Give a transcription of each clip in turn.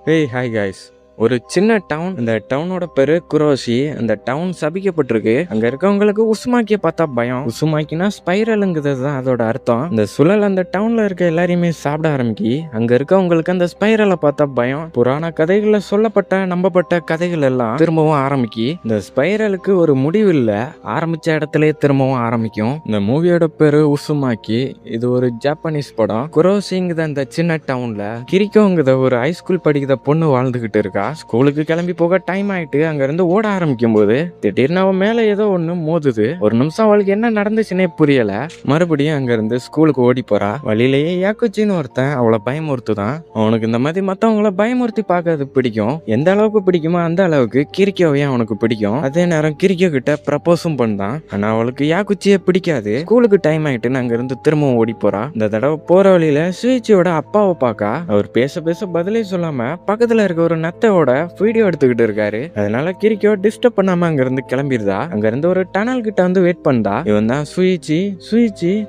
Hey, hi guys. ஒரு சின்ன down. இந்த டவுனோட பேரு குரோஷி. அந்த டவுன் சபிக்கப்பட்டிருக்கு. அங்க இருக்கவங்களுக்கு உசுமாக்கிய பார்த்தா பயம். உசுமாக்கினா ஸ்பைரலுங்கிறது தான் அதோட அர்த்தம். இந்த சுழல் அந்த டவுன்ல இருக்க எல்லாரையுமே சாப்பிட ஆரம்பிக்கி. அங்க இருக்கவங்களுக்கு அந்த ஸ்பைரலை பார்த்தா பயம். புராண கதைகள்ல சொல்லப்பட்ட நம்பப்பட்ட கதைகள் எல்லாம் திரும்பவும் ஆரம்பிக்கி. இந்த ஸ்பைரலுக்கு ஒரு முடிவு இல்ல, ஆரம்பிச்ச இடத்துல திரும்பவும் ஆரம்பிக்கும். இந்த மூவியோட பேரு உசுமாக்கி. இது ஒரு ஜாப்பனீஸ் படம். குரோஷிங்குத அந்த சின்ன டவுன்ல கிரிக்கோங்குத ஒரு ஹைஸ்கூல் படிக்கிற பொண்ணு வாழ்ந்துகிட்டு இருக்கா. ஸ்கூலுக்கு கிளம்பி போக டைம் ஆயிட்டு அங்க இருந்து ஓட ஆரம்பிக்கும் போது திடீர்னு அவன் மேல ஏதோ ஒண்ணு மோதுது. ஒரு நிமிஷம் அவளுக்கு என்ன நடந்துச்சுன்னே புரியல. மறுபடியும் அங்க இருந்து ஸ்கூலுக்கு ஓடி போறா. வழியிலேயே யாக்குச்சின்னு ஒருத்தன் அவளை பயமுறுத்துதான். அவனுக்கு இந்த மாதிரி மத்தவங்கள பயமுறுத்தி பார்க்கறது பிடிக்கும். எந்த அளவுக்கு பிடிக்குமோ அந்த அளவுக்கு கிரிக்கோவையும் அவனுக்கு பிடிக்கும். அதே நேரம் கிரிக்கோ கிட்ட ப்ரப்போஸும் பண்ணான். ஆனா அவளுக்கு யாக்குச்சியே பிடிக்காது. ஸ்கூலுக்கு டைம் ஆயிட்டுன்னு அங்க இருந்து திரும்பவும் ஓடி போறா. இந்த தடவை போற வழியில சுயிச்சியோட அப்பாவை பார்க்க அவர் பேச பேச பதிலே சொல்லாம பக்கத்துல இருக்க ஒரு நத்தை வீடியோ எடுத்துக்கிட்டு இருக்காரு. அதனால கிரிக்கோ டிஸ்டர்ப் பண்ணாம அங்க இருந்து கிளம்பிடுதா. அங்க இருந்து ஒரு டனல் கிட்ட வந்து வெயிட் பண்ணா. இவன் தான் சுயிச்சி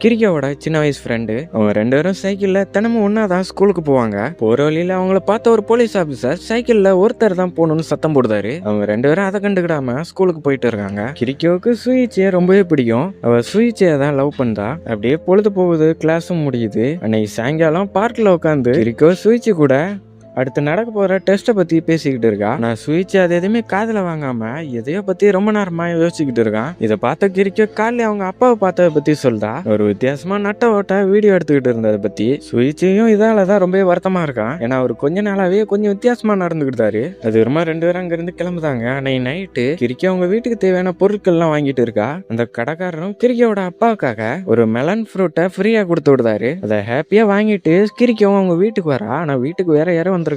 கிரிக்கோவோட சின்ன வயசு ஃப்ரெண்டு. அவங்க ரெண்டு பேரும் சைக்கிள்ல தினமும் ஒன்னாதான் ஸ்கூலுக்கு போவாங்க. போற வழியில அவங்கள பார்த்த ஒரு போலீஸ் ஆபீசர் சைக்கிள்ல ஒருத்தர் தான் போகணும்னு சத்தம் போடுறாரு. அவங்க ரெண்டு பேரும் அதை கண்டுக்கிடாம ஸ்கூலுக்கு போயிட்டு இருக்காங்க. கிரிக்கோவுக்கு சுயிச்சியை ரொம்பவே பிடிக்கும். அவ சுயிச்சியை தான் லவ் பண்ணா. அப்படியே பொழுது போகுது, கிளாஸும் முடியுது. அன்னைக்கு சாயங்காலம் பார்க்ல உட்காந்து கிரிக்கோ சுயிச்சி கூட அடுத்து நடக்க போற டெஸ்ட்டை பத்தி பேசிக்கிட்டு இருக்கா. நான் சுவிட்ச் அது எதுவுமே காதுல வாங்காம எதையோ பத்தி ரொம்ப நேரமா யோசிச்சுக்கிட்டு இருக்கான். இதை பார்த்த கிரிக்கோ காலையில அவங்க அப்பாவை பார்த்ததை பத்தி சொல்றா. ஒரு வித்தியாசமா நட்ட ஓட்ட வீடியோ எடுத்துக்கிட்டு இருந்ததை பத்தி. சுவிட்சையும் இதாலதான் ரொம்ப வருத்தமா இருக்கான். ஏன்னா அவர் கொஞ்ச நாளாவே கொஞ்சம் வித்தியாசமா நடந்துக்கிட்டாரு. அது ரொம்ப ரெண்டு பேரும் அங்க இருந்து கிளம்புதாங்க. அன்னைக்கு நைட்டு கிரிக்கோ அவங்க வீட்டுக்கு தேவையான பொருட்கள் எல்லாம் வாங்கிட்டு இருக்கா. அந்த கடைக்காரரும் கிரிக்கோட அப்பாவுக்காக ஒரு மெலன் ஃப்ரூட்டை ஃப்ரீயா கொடுத்து விடுதாரு. அதை ஹாப்பியா வாங்கிட்டு கிரிக்கோவும் அவங்க வீட்டுக்கு வரா. ஆனா வீட்டுக்கு வேற யாரும் வந்திருக்காங்க.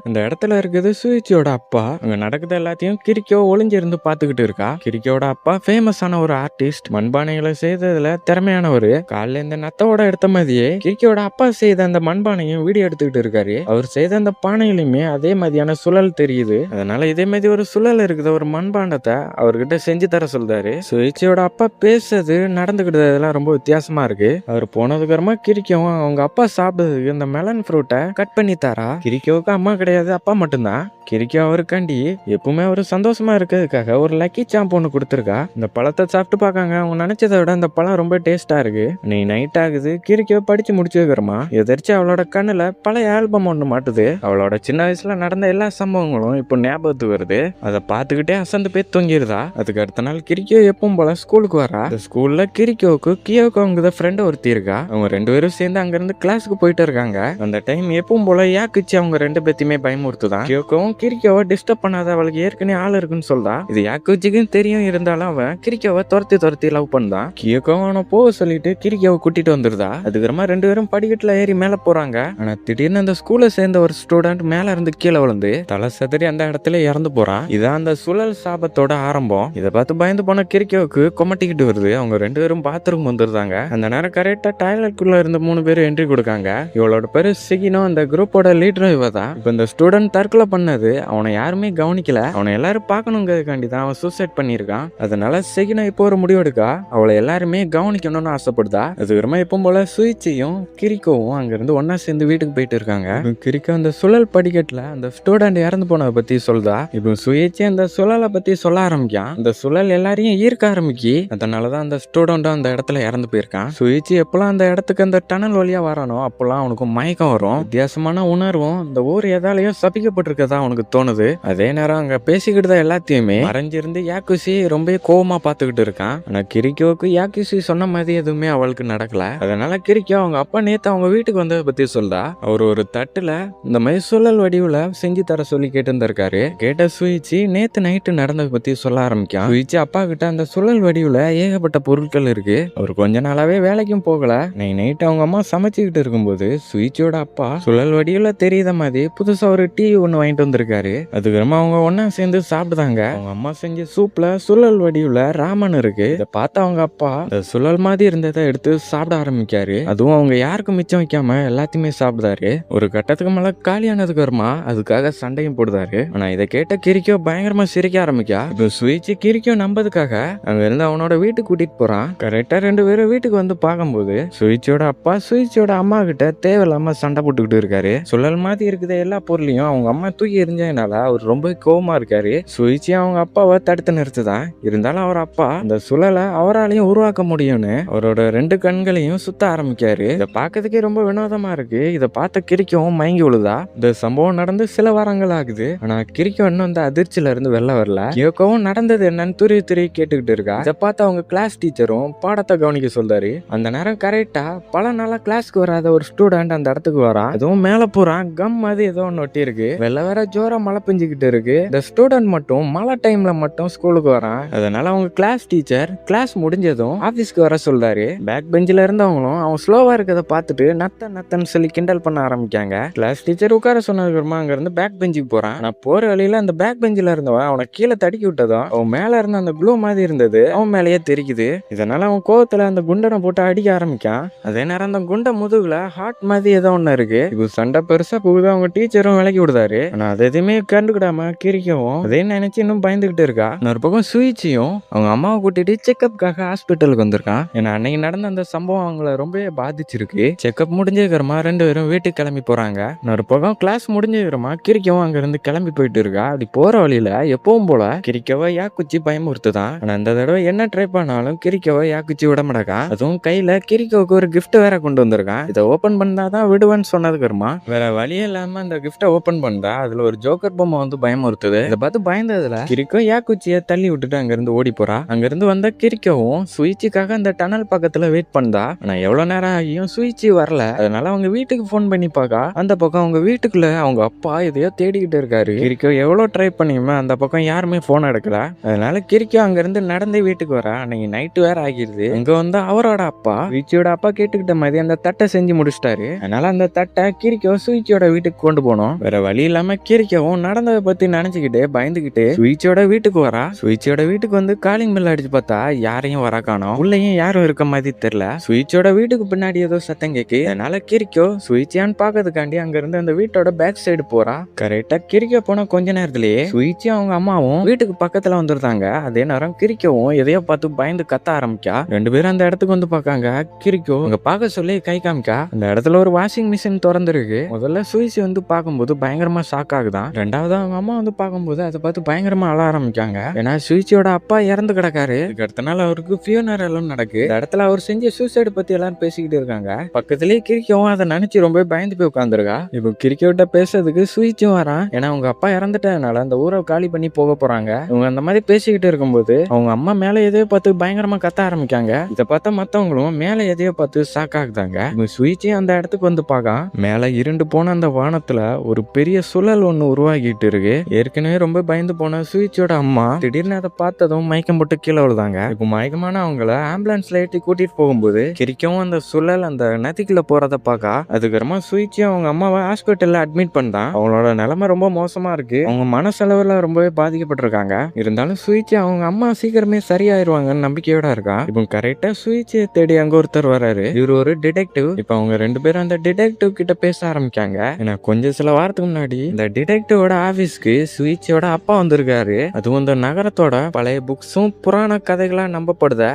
இந்த இடத்துல இருக்குது சுயிச்சியோட அப்பா. அங்க நடக்குது எல்லாத்தையும் கிரிக்கோ ஒளிஞ்சிருந்து பாத்துக்கிட்டு இருக்கா. கிரிக்கோட அப்பா ஃபேமஸான ஒரு ஆர்டிஸ்ட். மண்பானைகளை செய்ததுல திறமையானவர். காலைல இந்த நத்தோட எடுத்த மாதிரியே கிரிக்கோட அப்பா செய்த அந்த மண்பானையும் வீடியோ எடுத்துக்கிட்டு இருக்காரு. அவர் செய்த அந்த பானையிலுமே அதே மாதிரியான சுழல் தெரியுது. அதனால இதே மாதிரி ஒரு சுழல் இருக்குது ஒரு மண்பாண்டத்தை அவர்கிட்ட செஞ்சு தர சொல்றாரு. சுயிச்சியோட அப்பா பேசுறது நடந்துக்கிட்டதெல்லாம் ரொம்ப வித்தியாசமா இருக்கு. அவர் போனதுக்கு அப்புறமா கிரிக்கவும் அவங்க அப்பா சாப்பிட்டதுக்கு இந்த மெலன் ஃப்ரூட்டை கட் பண்ணி தரா. கிரிக்கோவுக்கு அம்மா கிடையாது, அப்பா மட்டும்தான். கிரிக்கோ அவருக்காண்டி எப்பவுமே ஒரு சந்தோஷமா இருக்கிறதுக்காக ஒரு லக்கி சாம்ப் ஒன்று கொடுத்துருக்கா. இந்த பழத்தை சாப்பிட்டு பார்க்காங்க. அவங்க நினைச்சதை விட அந்த பழம் ரொம்ப டேஸ்டா இருக்கு. நீ நைட் ஆகுது. கிரிக்கோ படிச்சு முடிச்சுக்கிறமா எதிர்த்து அவளோட கண்ணுல பழைய ஆல்பம் ஒன்று மாட்டுது. அவளோட சின்ன வயசுல நடந்த எல்லா சம்பவங்களும் இப்போ ஞாபகத்துக்கு வருது. அதை பார்த்துக்கிட்டே அசந்து போய் தொங்கிருதா. அதுக்கு அடுத்த நாள் கிரிக்கோ எப்பவும் போல ஸ்கூலுக்கு வரா. இந்த ஸ்கூல்ல கிரிக்கோவுக்கு கியோக்கோங்கிற ஃப்ரெண்ட் ஒருத்தி இருக்கா. அவங்க ரெண்டு பேரும் சேர்ந்து அங்க இருந்து கிளாஸுக்கு போயிட்டு இருக்காங்க. அந்த டைம் எப்பவும் போல யாக்குச்சு அவங்க ரெண்டு பேத்தையுமே பயமுறுத்துதான். கியோக்கோவும் கிரிக்கோவை டிஸ்டர்ப் பண்ணாத, அவளுக்கு ஏற்கனவே ஆள் இருக்குன்னு சொல்றா. இது யாக்குச்சிக்கும் தெரியும். இருந்தாலும் அவன் கிரிக்கோவை துரத்தி லவ் பண்ணான். கியோக்கோவை அவனை போக சொல்லிட்டு கிரிக்கோவை கூட்டிட்டு வந்துருதா. அதுக்கப்புறமா ரெண்டு பேரும் படிக்கட்டுல ஏறி மேல போறாங்க. ஆனா திடீர்னு அந்த ஸ்கூல்ல சேர்ந்த ஒரு ஸ்டூடெண்ட் மேல இருந்து கீழே விழுந்து தலை சதுரி அந்த இடத்துல இறந்து போறான். இதான் அந்த சுழல் சாபத்தோட ஆரம்பம். இதை பார்த்து பயந்து போன கிரிக்கோவுக்கு கொமட்டிக்கிட்டு வருது. அவங்க ரெண்டு பேரும் பாத்ரூம் வந்துருந்தாங்க. அந்த நேரம் கரெக்டா டாய்லெட்குள்ள இருந்த 3 பேரும் என்ட்ரி கொடுக்காங்க. இவளோட பேரு சிகினோ. அந்த குரூப்போட லீடரும் இவ தான். இப்ப இந்த ஸ்டூடெண்ட் தற்கொலை பண்ணது அவனை யாருமே கவனிக்கல. அவனை எல்லாரும் பார்க்கணுங்கிறதுக்காண்டி தான் அவன் சூசைட் பண்ணியிருக்கான். அதனால செகினா இப்போ ஒரு முடிவெடுக்கா. அவளை எல்லாருமே கவனிக்கணும்னு ஆசைப்படுதா. அதுக்கப்புறமா இப்போ போல சுயிச்சியும் கிரிக்கோவும் அங்கிருந்து ஒன்னா சேர்ந்து வீட்டுக்கு போயிட்டு இருக்காங்க. கிரிக்கோ அந்த சுழல் படிக்கட்டுல அந்த ஸ்டூடெண்ட் இறந்து போனதை பத்தி சொல்றா. இப்போ சுயிச்சி அந்த சுழலை பத்தி சொல்ல ஆரம்பிக்கான். அந்த சுழல் எல்லாரையும் ஈர்க்க ஆரம்பிக்கி. அதனாலதான் அந்த ஸ்டூடெண்டும் அந்த இடத்துல இறந்து போயிருக்கான். சுயிச்சி எப்பெல்லாம் அந்த இடத்துக்கு அந்த டனல் வழியா வரானோ அப்பெல்லாம் அவனுக்கு மயக்கம் வரும். வித்தியாசமான உணர்வும் இந்த ஊர் எதாலையோ சபிக்கப்பட்டிருக்கதா அவனுக்கு தோணுது. அதே நேரம் அங்க பேசிக்கிட்டு எல்லாத்தையுமே மறைஞ்சிருந்து யாக்குசி ரொம்ப கோவமா பாத்துக்கிட்டு இருக்கான். ஆனா கிரிக்கோவுக்கு யாக்குசி சொன்ன மாதிரி எதுவுமே அவளுக்கு நடக்கல. அதனால கிரிக்கோ அவங்க அப்பா நேத்து அவங்க வீட்டுக்கு வந்ததை பத்தி சொல்றா. அவர் ஒரு தட்டுல இந்த மாதிரி சுழல் வடிவுல செஞ்சு தர சொல்லி கேட்டு இருந்திருக்காரு. கேட்ட சுயிச்சி நேத்து நைட்டு நடந்ததை பத்தி சொல்ல ஆரம்பிக்கான். சுயிச்சி அப்பா கிட்ட அந்த சுழல் வடிவுல ஏகப்பட்ட பொருட்கள் இருக்கு. அவர் கொஞ்ச நாளாவே வேலைக்கும் போகல. நைட்டு அவங்க அம்மா சமைச்சுக்கிட்டு இருக்கும்போது சுயிச்சியோட அப்பா சுழல் வடிவுல தெரியாத மாதிரி புதுசா ஒரு டிவி ஒண்ணு வாங்கிட்டு வந்திருக்காரு. இருக்காரு. அதுக்கப்புறமா அவங்க ஒன்னா சேர்ந்து சாப்பிடுதாங்க. அவங்க அம்மா செஞ்ச சூப்ல சுழல் வடிவுல ராமன் இருக்கு. இதை பார்த்து அவங்க அப்பா இந்த சுழல் மாதிரி இருந்ததை எடுத்து சாப்பிட ஆரம்பிக்காரு. அதுவும் அவங்க யாருக்கும் மிச்சம் வைக்காம எல்லாத்தையுமே சாப்பிடுறாரு. ஒரு கட்டத்துக்கு மேல காலியானதுக்கு அப்புறமா அதுக்காக சண்டையும் போடுறாரு. ஆனா இதை கேட்ட கிரிக்கோ பயங்கரமா சிரிக்க ஆரம்பிக்கா. இப்போ சுயிச்சு கிரிக்கோ நம்பதுக்காக அங்க இருந்து அவனோட வீட்டுக்கு கூட்டிட்டு போறான். கரெக்டா 2 பேரும் வீட்டுக்கு வந்து பார்க்கும்போது சுயிச்சோட அப்பா சுயிச்சோட அம்மா கிட்ட தேவையில்லாம சண்டை போட்டுக்கிட்டு இருக்காரு. சுழல் மாதிரி இருக்குது எல்லா பொருளையும் அவங்க அம்மா தூக்கி எரிஞ்சதுனால அவர் ரொம்ப கோவமா இருக்காரு. சுயிச்சி அவங்க அப்பாவை தடுத்து நிறுத்துதான். இருந்தாலும் அவர் அப்பா இந்த சுழலை அவராலையும் உருவாக்க முடியும்னு அவரோட 2 கண்களையும் சுத்த ஆரம்பிக்காரு. இதை பார்க்கறதுக்கே ரொம்ப வினோதமா இருக்கு. இதை பார்த்த கிரிக்கவும் மயங்கி விழுதா. இந்த சம்பவம் நடந்து சில வாரங்கள் ஆகுது. ஆனா கிரிக்கோ இன்னும் அந்த அதிர்ச்சியில இருந்து வெளில வரல. கியோக்கவும் நடந்தது என்னன்னு துருவி துருவி கேட்டுக்கிட்டு இருக்கா. இதை பார்த்து அவங்க கிளாஸ் டீச்சரும் பாடத்தை கவனிக்க சொல்றாரு. அந்த நேரம் கரெக்டா பல நாளா கிளாஸ்க்கு வராத ஒரு ஸ்டூடெண்ட் அந்த இடத்துக்கு வரான். அதுவும் மேல போறான் கம் மாதிரி ஏதோ ஒன்று ஒட்டி இருக்கு. வெளில வேற ஜோரா மழை பெஞ்சுக்கிட்டு இருக்கு. இந்த ஸ்டூடெண்ட் மட்டும் மழை டைம்ல மட்டும் ஸ்கூலுக்கு வரான். அதனால அவங்க கிளாஸ் டீச்சர் கிளாஸ் முடிஞ்சதும் ஆபீஸ்க்கு வர சொல்றாரு. பேக் பெஞ்சில இருந்தவங்களும் அவன் ஸ்லோவா இருக்கதை பார்த்துட்டு நத்தன்னு சொல்லி கிண்டல் பண்ண ஆரம்பிக்காங்க. கிளாஸ் டீச்சர் உட்கார சொன்னதுக்கு அப்புறமா அங்க இருந்து பேக் பெஞ்சுக்கு போறான். நான் போற வழியில அந்த பேக் பெஞ்சில இருந்தவன் அவனை கீழே தடுக்கி விட்டதும் அவன் மேல இருந்த அந்த க்ளூ மாதிரி இருந்தது அவன் மேலேயே தெரிக்குது. இதனால அவன் கோவத்துல அந்த குண்டனை போட்டு அடிக்க ஆரம்பிக்கான். அதே நேரம் அந்த குண்டை முதுகுல ஹார்ட் மாதிரி ஏதோ ஒண்ணு இருக்கு. இப்போ சண்டை பெருசா போகுது. அவங்க டீச்சரும் விலக்கி விடுதாரு. ஆனா அது எதுவுமே கண்டுக்கிடாம கிரிக்கவும் அதே நினைச்சு இன்னும் பயந்துகிட்டு இருக்கா. இன்னொரு பக்கம் சுயிச்சியும் அவங்க அம்மாவை கூட்டிட்டு செக்அப்காக ஹாஸ்பிட்டலுக்கு வந்திருக்கான். ஏன்னா அன்னைக்கு நடந்த அந்த சம்பவம் அவங்கள ரொம்பவே பாதிச்சிருக்கு. செக்அப் முடிஞ்சதுக்கப்புறமா 2 பேரும் வீட்டுக்கு கிளம்பி போறாங்க. இன்னொரு பக்கம் கிளாஸ் முடிஞ்சதுக்கப்புறமா கிரிக்கவும் அங்க இருந்து கிளம்பி போயிட்டு இருக்கா. அப்படி போற வழியில எப்பவும் போல கிரிக்கவை யாக்குச்சி பயமுறுத்துதான். ஆனா அந்த தடவை என்ன ட்ரை பண்ணாலும் கிரிக்கவை யாக்குச்சி விட மாட்டேக்கான். அதுவும் கையில கிரிக்கோவுக்கு ஒரு கிஃப்ட் வேற கொண்டு வந்திருக்கான். இதை ஓபன் பண்ணாதான் விடுவேன்னு சொன்னதுக்கு அப்புறமா வேற வழியே இல்லாம அந்த கிஃப்டை ஓபன் பண்ணா அதுல ஒரு ஜோக்கர் பொம்மை வந்து பயமுறுத்துது. இதை பார்த்து பயந்ததுல கிரிக்கோ யாக்குச்சியை தள்ளி விட்டுட்டு அங்க இருந்து ஓடி போறா. அங்க இருந்து வந்த கிரிக்கவும் சுயிச்சிக்காக அந்த டனல் பக்கத்துல வெயிட் பண்ணா. ஆனா எவ்வளவு நேரம் ஆகியும் சுயிச்சி வரல. அதனால அவங்க வீட்டுக்கு போன் பண்ணி பார்க்கா. அந்த பக்கம் அவங்க வீட்டுக்குள்ள அவங்க அப்பா எதையோ தேடிக்கிட்டு இருக்காரு. கிரிக்கோ எவ்வளவு ட்ரை பண்ணியுமே அந்த பக்கம் யாருமே போன் எடுக்கல. அதனால கிரிக்கோ அங்க இருந்து நடந்தே வீட்டுக்கு வரா. அன்னைக்கு நைட்டு வேற ஆகிருது. அங்க வந்து அவரோட அப்பா சுயிச்சியோட அப்பா கேட்டுக்கிட்ட மாதிரி அந்த தட்டை செஞ்சு முடிச்சிட்டாரு. அதனால அந்த தட்டை கிரிக்கோ சுயிச்சியோட வீட்டுக்கு கொண்டு போனோம். வேற வழி இல்லாம கிரிக்கவும் நடந்ததை பத்தி நினைச்சுக்கிட்டு பயந்துகிட்டு சுயிச்சியோட வீட்டுக்கு வரா. சுயிச்சியோட வீட்டுக்கு வந்து காலிங் பெல் அடிச்சு பார்த்தா யாரையும் வர காணோம். உள்ளேயும் யாரும் இருக்க மாதிரி தெரியல. சுயிச்சியோட வீட்டுக்கு பின்னாடி ஏதோ சத்தம் கேக்கு. அதனால கிரிக்கோ சுயிச்சியான்னு பாக்கிறதுக்காண்டி அங்க இருந்து அந்த வீட்டோட பேக் சைடு போறா. கரெக்டா கிரிக்கோ போன கொஞ்ச நேரத்திலேயே சுயிச்சி அவங்க அம்மாவும் வீட்டுக்கு பக்கத்துல வந்துருந்தாங்க. அதே நேரம் கிரிக்கவும் எதையோ பார்த்து பயந்து கத்த ஆரம்பிக்கா. 2 பேரும் அந்த இடத்துக்கு வந்து பாக்காங்க. கிரிக்கோ அங்க பார்க்க சொல்லி கை காமிக்கா. அந்த இடத்துல ஒரு வாஷிங் மிஷின் திறந்துருக்கு. முதல்ல சுயிச்சி வந்து பார்க்கும்போது பயங்கரமா ஷாக் ஆகுதான். ரெண்டாவது அவங்க அம்மா வந்து பார்க்கும்போது அதை பார்த்து பயங்கரமா அழ ஆரம்பிக்காங்க. ஏன்னா சுயிச்சியோட அப்பா இறந்து கிடக்காரு. அடுத்த நாள் அவருக்கு ஃபியூனரலும் நடக்கு. இந்த இடத்துல அவர் செஞ்ச சூசைடு பத்தி எல்லாரும் பேசிக்கிட்டு இருக்காங்க. பக்கத்துலயே கிரிக்கவும் அதை நினைச்சு ரொம்ப பயந்து போய் உட்காந்துருக்கா. இப்போ கிரிக்கோட்ட பேசுறதுக்கு சுயிச்சும் வரான். ஏன்னா அவங்க அப்பா இறந்துட்டதுனால அந்த ஊரை காலி பண்ணி போக போறாங்க. இவங்க அந்த மாதிரி பேசிக்கிட்டு இருக்கும்போது அவங்க அம்மா மேல எதையோ பார்த்து பயங்கரமா கத்த ஆரம்பிக்காங்க. இதை பார்த்தா மத்தவங்களும் மேல எதையோ பார்த்து ஷாக் ஆகுதாங்க. சுயிச்சி அந்த இடத்துக்கு வந்து பார்க்க மேல இருண்டு போன அந்த வானத்துல ஒரு பெரிய சுழல் ஒண்ணு உருவாகிட்டு இருக்கு. ஏற்கனவே ரொம்ப பயந்து போன சுயிச்சியோட அம்மா திடீர்னு அதை பார்த்ததும் மயக்கம் போட்டு கீழே விழுதாங்க. இப்போ மயக்கமான அவங்கள ஆம்புலன்ஸ்ல ஏற்றி கூட்டிட்டு போகும்போது கிரிக்கவும் அந்த சுழல் அந்த நதிக்குள்ள போறத பார்க்க அதுக்கப்புறமா சுயிச்சி அவங்க அம்மாவை ஹாஸ்பிட்டல்ல அட்மிட் பண்ணான். அவங்களோட நிலைமை ரொம்ப மோசமா இருக்கு. அவங்க மனசளவுல ரொம்பவே பாதிக்கப்பட்டிருக்காங்க. இருந்தாலும் சுயிச்சி அவங்க அம்மா சீக்கிரமே சரியாயிருவாங்கன்னு நம்பிக்கையோட இருக்கா. இப்போ கரெக்டா சுயிச்சியை தேடி அங்க ஒருத்தர் வராரு. இவர் ஒரு டிடெக்டிவ். இப்போ அவங்க 2 பேரும் அந்த டிடெக்டிவ் கிட்ட பேச ஆரம்பிக்காங்க. ஏன்னா கொஞ்சம் சில வாரத்துக்கு முன்னாடி இந்த டிடெக்டிவோட ஆபீஸ்க்கு சுயிச்சியோட அப்பா வந்திருக்காரு. அதுவும் இந்த நகரத்தோட பழைய புக்ஸும் புராண கதைகளா நம்பப்படுத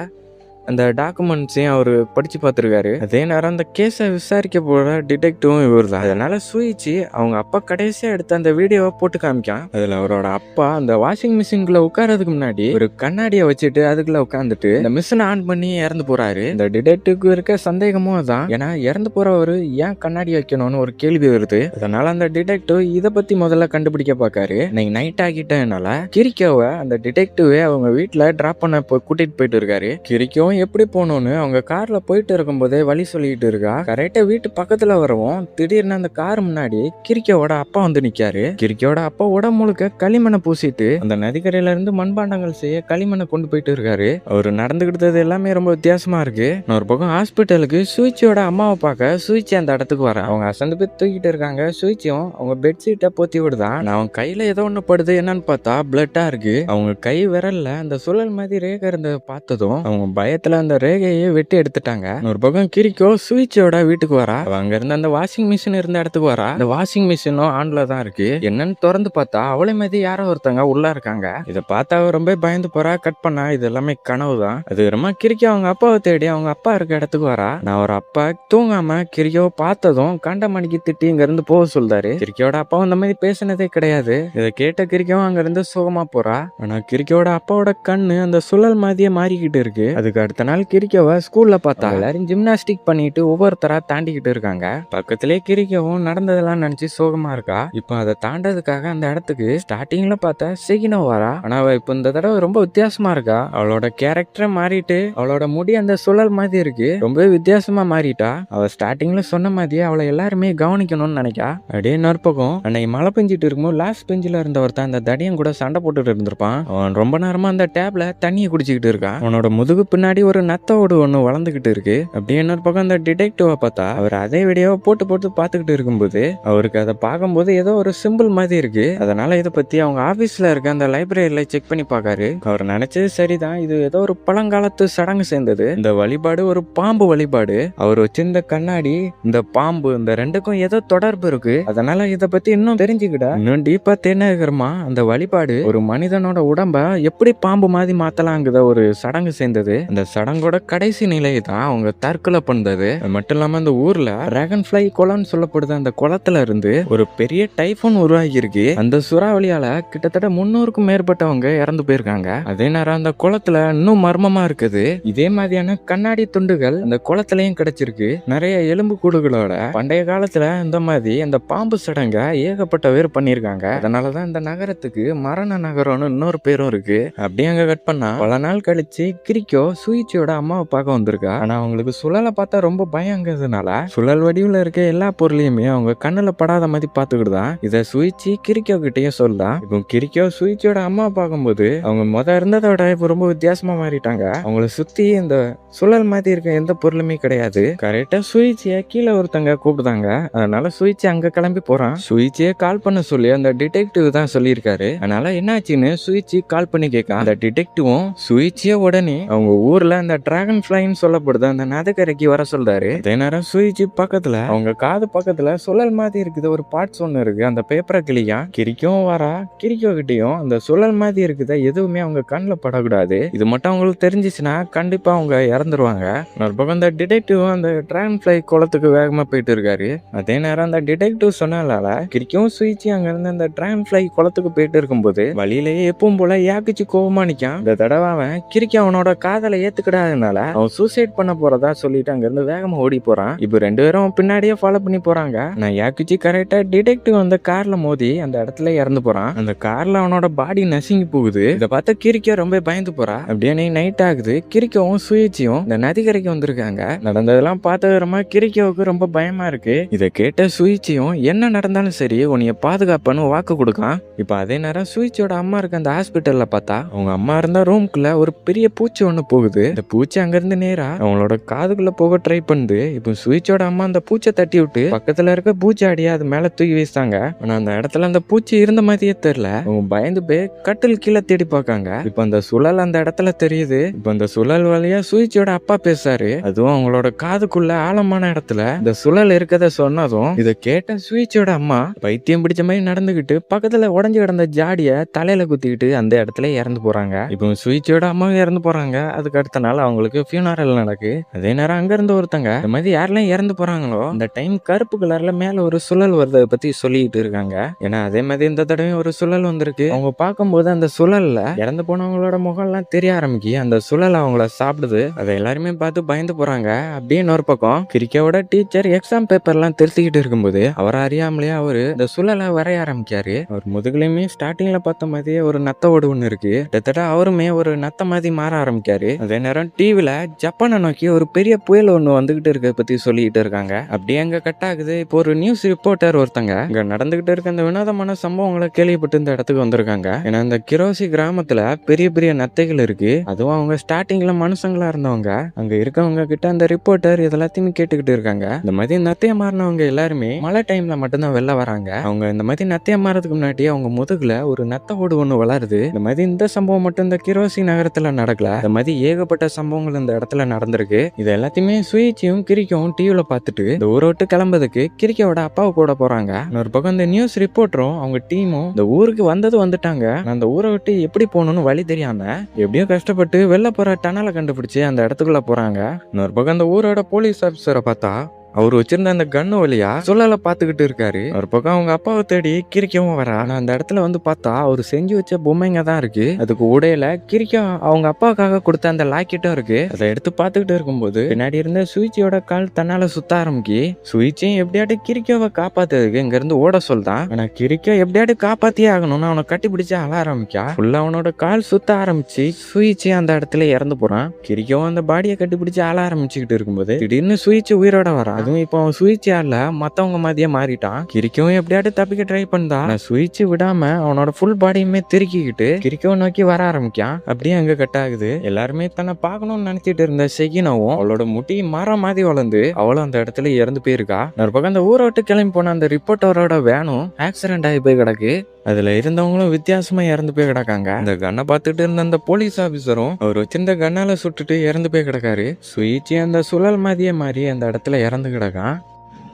அந்த டாக்குமெண்ட்ஸையும் அவர் படிச்சு பார்த்துருக்காரு. அதே நேரம் அந்த கேஸை விசாரிக்க போற டிடெக்டிவும் இவர் தான். அதனால சுயிச்சி அவங்க அப்பா கடைசியா எடுத்த அந்த வீடியோவை போட்டு காமிக்கான். அதுல அவரோட அப்பா அந்த வாஷிங் மிஷின்குள்ள உட்காரதுக்கு முன்னாடி ஒரு கண்ணாடியை வச்சுட்டு அதுக்குள்ள உட்காந்துட்டு இந்த மிஷினை ஆன் பண்ணி இறந்து போறாரு. இந்த டிடெக்டிவ்க்கு இருக்க சந்தேகமும் தான். ஏன்னா இறந்து போறவரு ஏன் கண்ணாடி வைக்கணும்னு ஒரு கேள்வி வருது. அதனால அந்த டிடெக்டிவ் இதை பத்தி முதல்ல கண்டுபிடிக்க பாக்காரு. இன்னைக்கு நைட் ஆகிட்டனால கிரிக்கோவை அந்த டிடெக்டிவே அவங்க வீட்டுல டிராப் பண்ண கூட்டிட்டு போயிட்டு இருக்காரு. கிரிக்கோவும் எப்படி போகணும்னு அவங்க கார்ல போயிட்டு இருக்கும்போதே வழி சொல்லிட்டு இருக்கா. கரெக்டா வீட்டு பக்கத்துல வரவும் திடீர்னு அந்த கார் முன்னாடி கிரிக்கோட அப்பா வந்து நிக்காரு. கிரிக்கோட அப்பா உடம்பு முழுக்க களிமண்ணை பூசிட்டு அந்த நதிக்கரையில இருந்து மண்பாண்டங்கள் செய்ய களிமண்ணை கொண்டு போயிட்டு இருக்காரு. அவரு நடந்துகிட்டது எல்லாமே ரொம்ப வித்தியாசமா இருக்கு. ஒரு பக்கம் ஹாஸ்பிட்டலுக்கு சுயிச்சியோட அம்மாவை பார்க்க சுயிச்சி அந்த இடத்துக்கு வர அவங்க அசந்து போய் தூக்கிட்டு இருக்காங்க. சுயிச்சியும் அவங்க பெட்ஷீட்டை போத்தி விடுதான். அவன் கையில ஏதோ ஒண்ணு படுது. என்னன்னு பார்த்தா பிளட்டா இருக்கு. அவங்க கை விரல்ல அந்த சுழல் மாதிரி ரேகை இருந்ததை பார்த்ததும் அவங்க பயத்துல அந்த ரேகையை வெட்டி எடுத்துட்டாங்க. ஒரு பக்கம் கிரிக்கோ சுயிச்சியோட வீட்டுக்கு வரா. அங்க இருந்து அந்த வாஷிங் மிஷின் இருந்த இடத்துக்கு வரா. அந்த வாஷிங் மிஷினும் ஆன்ல தான் இருக்கு. என்னன்னு திறந்து பார்த்தா அவளை மாதிரி யாரோ ஒருத்தங்க உள்ள இருக்காங்க. இதை பார்த்தா ரொம்ப பயந்து போறா. கட் பண்ணா இது எல்லாமே கனவு தான். அது ரொம்ப கிரிக்கோ அவங்க அப்பாவை தேடி அவங்க அப்பா இருக்க இடத்துக்கு வரா. நான் ஒரு அப்பா தூங்காம கிரிக்கோ பார்த்ததும் கண்ட மணிக்கு திட்டி இங்க இருந்து போக சொல்றாரு. கிரிக்கோட அப்பாவும் இந்த மாதிரி பேசினதே கிடையாது. இதை கேட்ட கிரிக்கோ அங்க இருந்து சுகமா போறா. ஆனா கிரிக்கோட அப்பாவோட கண்ணு அந்த சுழல் மாதிரியே மாறிக்கிட்டு இருக்கு. அதுக்கு அடுத்த நாள் கிரிக்கோவை ஸ்கூல்ல பார்த்தா எல்லாரும் ஜிம்னாஸ்டிக் பண்ணிட்டு ஒவ்வொருத்தரா தாண்டிக்கிட்டு இருக்காங்க. பக்கத்திலே கிரிக்கவும் நடந்ததெல்லாம் நினைச்சு சோகமா இருக்கா. இப்போ அதை தாண்டதுக்காக அந்த இடத்துக்கு ஸ்டார்டிங்ல பார்த்தா செகினோ வரா. ஆனா அவ இப்போ இந்த தடவை ரொம்ப வித்தியாசமா இருக்கா. அவளோட கேரக்டரை மாறிட்டு அவளோட முடி அந்த சுழல் மாதிரி இருக்கு. ரொம்ப வித்தியாசமா மாறிட்டா. அவ ஸ்டார்டிங்ல சொன்ன மாதிரியே அவளை எல்லாருமே கவனிக்கணும்னு நினைக்கா. அப்படியே நற்பகம் அன்னைக்கு மழை பெஞ்சிட்டு இருக்கும்போது லாஸ்ட் பெஞ்சில இருந்த ஒருத்தன் அந்த தடியன் கூட சண்டை போட்டுட்டு இருந்திருப்பான். அவன் ரொம்ப நேரமா அந்த டேப்ல தண்ணியை குடிச்சுக்கிட்டு இருக்கான். அவனோட முதுகு பின்னாடி ஒரு நத்த ஓடு ஒண்ணு வளர்ந்துகிட்டு இருக்கு. அப்படியே இன்னொரு பக்கம் அந்த டிடெக்டிவ பார்த்தா அவர் அதே வீடியோவை போட்டு போட்டு பார்த்துக்கிட்டு இருக்கும்போது அவருக்கு அதை பார்க்கும்போது ஏதோ ஒரு சிம்பிள் மாதிரி இருக்கு. அதனால இதை பத்தி அவங்க ஆபீஸ்ல இருக்க அந்த லைப்ரரியில செக் பண்ணி பார்க்காரு. அவர் நினைச்சது சரிதான். இது ஏதோ ஒரு பழங்காலத்து சடங்கு சேர்ந்தது. இந்த வழிபாடு ஒரு பாம்பு வழிபாடு. அவர் வச்சிருந்த கண்ணாடி இந்த பாம்பு இந்த ரெண்டுக்கும் ஏதோ தொடர்பு இருக்கு. அதனால இதை பத்தி இன்னும் தெரிஞ்சுக்கிட இன்னும் டீப்பா தேர்ந்தெடுக்கிறோமா அந்த வழிபாடு ஒரு மனிதனோட உடம்ப எப்படி பாம்பு மாதிரி மாத்தலாங்குத ஒரு சடங்கு சேர்ந்தது. அந்த சடங்கோட கடைசி நிலை தான் அவங்க தற்கொலை பண்ணது. அது மட்டும் இல்லாம அந்த ஊர்ல டிராகன் ஃபிளை குளம்னு சொல்லப்படுது. அந்த குளத்துல இருந்து ஒரு பெரிய டைஃபோன் உருவாகி இருக்கு. அந்த சூறாவளியால கிட்டத்தட்ட 300க்கும் மேற்பட்டவங்க இறந்து போயிருக்காங்க. அதே நேரம் அந்த குளத்துல இன்னும் மர்மமா இருக்குது. இதே மாதிரியான கண்ணாடி துண்டுகள் அந்த குளத்திலையும் கிடைச்சிருக்கு. நிறைய எலும்பு கூடுகளோட பண்டைய காலத்துல இந்த மாதிரி அந்த பாம்பு சடங்க ஏகப்பட்ட பேர் பண்ணிருக்காங்க. அதனாலதான் இந்த நகரத்துக்கு மரண நகரம்னு இன்னொரு பேரும் இருக்கு. அப்படியே அங்க கட் பண்ணா பல நாள் கழிச்சு கிரிக்கோ சுயிச்சியோட அம்மாவை பார்க்க வந்திருக்கா. ஆனா அவங்களுக்கு சுழலை பார்த்தா ரொம்ப பயங்கிறதுனால சுழல் வடிவுல இருக்க எல்லா பொருளையுமே அவங்க கண்ணுல படாத மாதிரி பாத்துக்கிட்டுதான் இதை சுயிச்சி கிரிக்கோ கிட்டேயே சொல்லலாம். இப்போ கிரிக்கோ சுயிச்சியோட அம்மாவை பார்க்கும்போது அவங்க இருந்ததை விட இப்போ ரொம்ப வித்தியாசமா மாறிட்டாங்க. அவங்கள சுத்தி இந்த சுழல் மாதிரி இருக்க எந்த பொருளுமே கிடையாது. கரெக்டா சுயிச்சிய கீழே ஒருத்தங்க கூப்பிடுதாங்க. அதனால சுயிச்சி அங்க கிளம்பி போறான். சுயிச்சிய கால் பண்ண சொல்லி அந்த டிடெக்டிவ் தான் சொல்லியிருக்காரு. அதனால என்னாச்சுன்னு சுயிச்சி கால் பண்ணி கேட்க அந்த டிடெக்டிவும் சுயிச்சிய உடனே அவங்க ஊர்ல அந்த டிராகன் ஃபிளைன்னு சொல்லப்படுது அந்த நதிக்கரைக்கு வர சொல்றாரு. அதே நேரம் சுயிச்சி பக்கத்துல அவங்க காது பக்கத்துல சுழல் மாதிரி இருக்குது ஒரு பார்ட்ஸ் ஒண்ணு இருக்கு. அந்த பேப்பரை கிளியா கிரிக்கும் வரா. கிரிக்கோ கிட்டையும் அந்த சுழல் மாதிரி இருக்குத எதுவுமே அவங்க கண்ணுல படக்கூடாது. இது மட்டும் அவங்களுக்கு தெரிஞ்சிச்சுன்னா கண்டிப்பா அவங்க இறந்துருவாங்க. ஒரு பக்கம் அந்த டிடெக்டிவ் அந்த டிராகன் ஃபிளை குளத்துக்கு வேகமா போயிட்டு இருக்காரு. அதே நேரம் அந்த டிடெக்டிவ் சொன்னால கிரிக்கும் சுயிச்சி அங்க இருந்து அந்த டிராகன் ஃபிளை குளத்துக்கு போயிட்டு இருக்கும்போது வழியிலேயே எப்பவும் போல யாக்கிச்சு கோவமா நிக்கான். இந்த தடவை அவன் கிரிக்கி அவனோட காதலை ஏத்துக்கிடாதனால அவன் சூசைட் பண்ண போறதா சொல்லிட்டு அங்க இருந்து வேகமா ஓடி போறான். இப்போ ரெண்டு பேரும் பின்னாடியே ஃபாலோ பண்ணி போறாங்க. நான் யாக்கிச்சு கரெக்டா டிடெக்டிவ் அந்த கார்ல மோதி அந்த இடத்துல இறந்து போறான். அந்த கார்ல அவனோட பாடி நசுங்கி போகுது. இதை பார்த்த கிரிக்கோ ரொம்ப பயந்து போறா. அப்படியே நைட் ஆகுது. கிரிக்கோவும் சுயிச்சியும் இந்த நதிக்கரைக்கு வந்திருக்காங்க. நடந்ததெல்லாம் பார்த்ததுமா கிரிக்கோவுக்கு ரொம்ப பயமா இருக்கு. இதை கேட்ட சுயிச்சியும் என்ன நடந்தாலும் சரி உன்னைய பாதுகாப்பன்னு வாக்கு கொடுக்கான். இப்ப அதே நேரம் சுயிச்சியோட அம்மா இருக்க அந்த ஹாஸ்பிட்டல்ல பார்த்தா அவங்க அம்மா இருந்த ரூம்குள்ள ஒரு பெரிய பூச்சி ஒண்ணு போகுது. இந்த பூச்சி அங்க இருந்து நேரா அவங்களோட காதுக்குள்ள போக ட்ரை பண்ணுது. இப்போ சுயிச்சியோட அம்மா அந்த பூச்சை தட்டி விட்டு பக்கத்துல இருக்க பூச்சி அடியா அது மேல தூக்கி வீசாங்க. ஆனா அந்த இடத்துல அந்த பூச்சி இருந்த மாதிரியே தெரியல. அவங்க பயந்து போய் கட்டில் கீழே தேடி பார்க்காங்க. இப்ப அந்த சுழல் அந்த இடத்துல தெரியுது. இப்ப அந்த சுழல் வழியா சுயிச்சியோட அப்பா பேசாரு. அதுவும் அவங்களோட காதுக்குள்ள ஆழமான இடத்துல இந்த சுழல் இருக்கத சொன்னதும் இதை கேட்ட சுயிச்சியோட அம்மா பைத்தியம் பிடிச்ச மாதிரி நடந்துகிட்டு பக்கத்துல உடஞ்சு கிடந்த ஜாடிய தலையில குத்திக்கிட்டு அந்த இடத்துல இறந்து போறாங்க. இப்போ சுயிச்சியோட அம்மாவும் இறந்து போறாங்க. அதுக்கு அடுத்த நாள் அவங்களுக்கு ஃபியூனரல் நடக்கு. அதே நேரம் அங்க இருந்து ஒருத்தங்க இந்த மாதிரி யாரெல்லாம் இறந்து போறாங்களோ அந்த டைம் கருப்பு கலர்ல மேல ஒரு சுழல் வருதை பத்தி சொல்லிட்டு இருக்காங்க. ஏன்னா அதே மாதிரி இந்த தடவை ஒரு சுழல் வந்திருக்கு. அவங்க பார்க்கும்போது அந்த சுழல்ல இறந்து போனவங்களோட முகம் எல்லாம் தெரிய ஆரம்பிக்கி அந்த சுழல் அவங்கள சாப்பிடுது. அதை எல்லாருமே பார்த்து பயந்து போறாங்க. அப்படியே ஒரு பக்கம் கிரிக்கோட டீச்சர் எக்ஸாம் பேப்பர்லாம் திருத்திக்கிட்டு இருக்கும்போது அவர் அறியாமலேயே அவரு இந்த சுழலை வரைய ஆரம்பிக்காரு. அவர் முதுகுலையுமே ஸ்டார்டிங்ல பார்த்த மாதிரியே ஒரு நத்த ஓடு ஒண்ணு இருக்கு. கிட்டத்தட்ட அவருமே ஒரு நத்த மாதிரி மாற ஆரம்பிக்காரு. அதே நேரம் டிவில ஜப்பானை நோக்கி ஒரு பெரிய புயல் ஒண்ணு வந்துகிட்டு இருக்க பத்தி சொல்லிட்டு இருக்காங்க. அப்படியே அங்க கட் ஆகுது. இப்போ ஒரு நியூஸ் ரிப்போர்ட்டர் ஒருத்தங்க இங்க நடந்துகிட்டு இருக்க அந்த வினோதமான சம்பவங்களை கேள்விப்பட்டு இந்த இடத்துக்கு வந்திருக்காங்க. ஏன்னா இந்த கிரோசி கிராமத்துல பெரிய பெரிய நத்தைகள் இருக்கு. அதுவும் அவங்க ஸ்டார்டிங்ல மனுஷங்களா இருந்தவங்க. அங்க இருக்கவங்க கிட்ட அந்த ரிப்போர்ட்டர் இதெல்லாத்தையுமே கேட்டுக்கிட்டு இருக்காங்க. இந்த மாதிரி நத்தைய மாறினவங்க எல்லாருமே மழை டைம்ல மட்டும்தான் வெளில வராங்க. அவங்க இந்த மாதிரி நத்தைய மாறதுக்கு முன்னாடி அவங்க முதுகுல ஒரு நத்த ஓடு ஒண்ணு வளருது. இந்த மாதிரி இந்த சம்பவம் மட்டும் இந்த கிரோசி நகரத்துல நடக்கல. இந்த மாதிரி ஏகப்பட்ட சம்பவங்கள் இந்த இடத்துல நடந்திருக்கு. இது எல்லாத்தையுமே சுயிச்சியும் கிரிக்கும் டிவில பார்த்துட்டு இந்த ஊரை விட்டு கிளம்புறதுக்கு கிரிக்கோட அப்பாவை கூட போறாங்க. இன்னொரு பக்கம் இந்த நியூஸ் ரிப்போர்ட்டரும் அவங்க டீமும் இந்த ஊருக்கு வந்துட்டாங்க. அந்த ஊரை விட்டு எப்படி போகணும்னு வழி தெரியாம எப்படியோ கஷ்டப்பட்டு வெளில போற டனலை கண்டுபிடிச்சு அந்த இடத்துக்குள்ள போறாங்க. இன்னொரு பக்கம் அந்த ஊரோட போலீஸ் ஆபீசரை பார்த்தா அவர் வச்சிருந்த அந்த கண்ணு வழியா சொல்லல பாத்துக்கிட்டு இருக்காரு. ஒரு பக்கம் அவங்க அப்பாவை தேடி கிரிக்கவும் வரா. ஆனா அந்த இடத்துல வந்து பார்த்தா அவர் செஞ்சு வச்ச பொம்மைங்க தான் இருக்கு. அதுக்கு உடையில கிரிக்கும் அவங்க அப்பாவுக்காக கொடுத்த அந்த லாக்கெட்டும் இருக்கு. அதை எடுத்து பாத்துக்கிட்டு இருக்கும்போது பின்னாடி இருந்த சுயிச்சியோட கால் தன்னால சுத்த ஆரம்பிக்கி. சுயிச்சியும் எப்படியாட்டு கிரிக்கோவை காப்பாத்துறதுக்கு இங்க இருந்து ஓட சொல்றான். ஆனா கிரிக்கோ எப்படியாட்டு காப்பாத்தியே ஆகணும்னு அவனை கட்டி பிடிச்சு அழ ஆரம்பிக்கா. ஃபுல்லா அவனோட கால் சுத்த ஆரம்பிச்சு சுயிச்சி அந்த இடத்துல இறந்து போறான். கிரிக்கோ அந்த பாடியை கட்டி பிடிச்சு அழ ஆரம்பிச்சுக்கிட்டு இருக்கும்போது திடீர்னு சுயிச்சி உயிரோட வரா. அதுவும் இப்போ அவன் சுயிச்சியால மத்தவங்க மாதிரியே மாறிட்டான். கிரிக்கவும் எப்படியாட்டு தப்பிக்க ட்ரை பண்ணா. சுயிச்சு விடாம அவனோட ஃபுல் பாடியுமே திருக்கிக்கிட்டு கிரிக்கோ நோக்கி வர ஆரம்பிக்கான். அப்படியே அங்க கட் ஆகுது. எல்லாருமே தன்னை பார்க்கணும்னு நினைச்சிட்டு இருந்த செகினாவும் அவளோட முட்டி மரம் மாதிரி வளர்ந்து அவளும் அந்த இடத்துல இறந்து போயிருக்கா. ஒரு பக்கம் அந்த ஊரை விட்டு கிளம்பி போன அந்த ரிப்போர்ட்டரோட வேனும் ஆக்சிடென்ட் ஆகி போய் கிடக்கு. அதுல இருந்தவங்களும் வித்தியாசமா இறந்து போய் கிடக்காங்க. அந்த கண்ணை பார்த்துட்டு இருந்த அந்த போலீஸ் ஆபீசரும் அவர் வச்சிருந்த கண்ணால சுட்டுட்டு இறந்து போய் கிடக்காரு. சுயிச்சி அந்த சுழல் மாதிரியே மாறி அந்த இடத்துல இறந்து கிடக்கான்.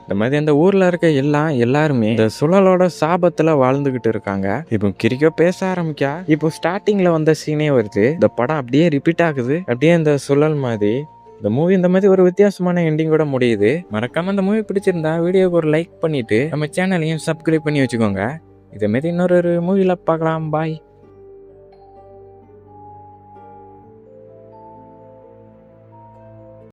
இந்த மாதிரி அந்த ஊர்ல இருக்க எல்லாருமே இந்த சுழலோட சாபத்துல வாழ்ந்துகிட்டு இருக்காங்க. இப்போ கிரிக்கோ பேச ஆரம்பிக்கா. இப்போ ஸ்டார்டிங்ல வந்த சீனே வருது. இந்த படம் அப்படியே ரிப்பீட் ஆகுது. அப்படியே இந்த சுழல் மாதிரி இந்த மூவி இந்த மாதிரி ஒரு வித்தியாசமான எண்டிங்கோட முடியுது. மறக்காம இந்த மூவி பிடிச்சிருந்தா வீடியோக்கு ஒரு லைக் பண்ணிட்டு நம்ம சேனலையும் சப்ஸ்கிரைப் பண்ணி வச்சுக்கோங்க. இதே மாதிரி இன்னொரு மூவில பார்க்கலாம். பாய்.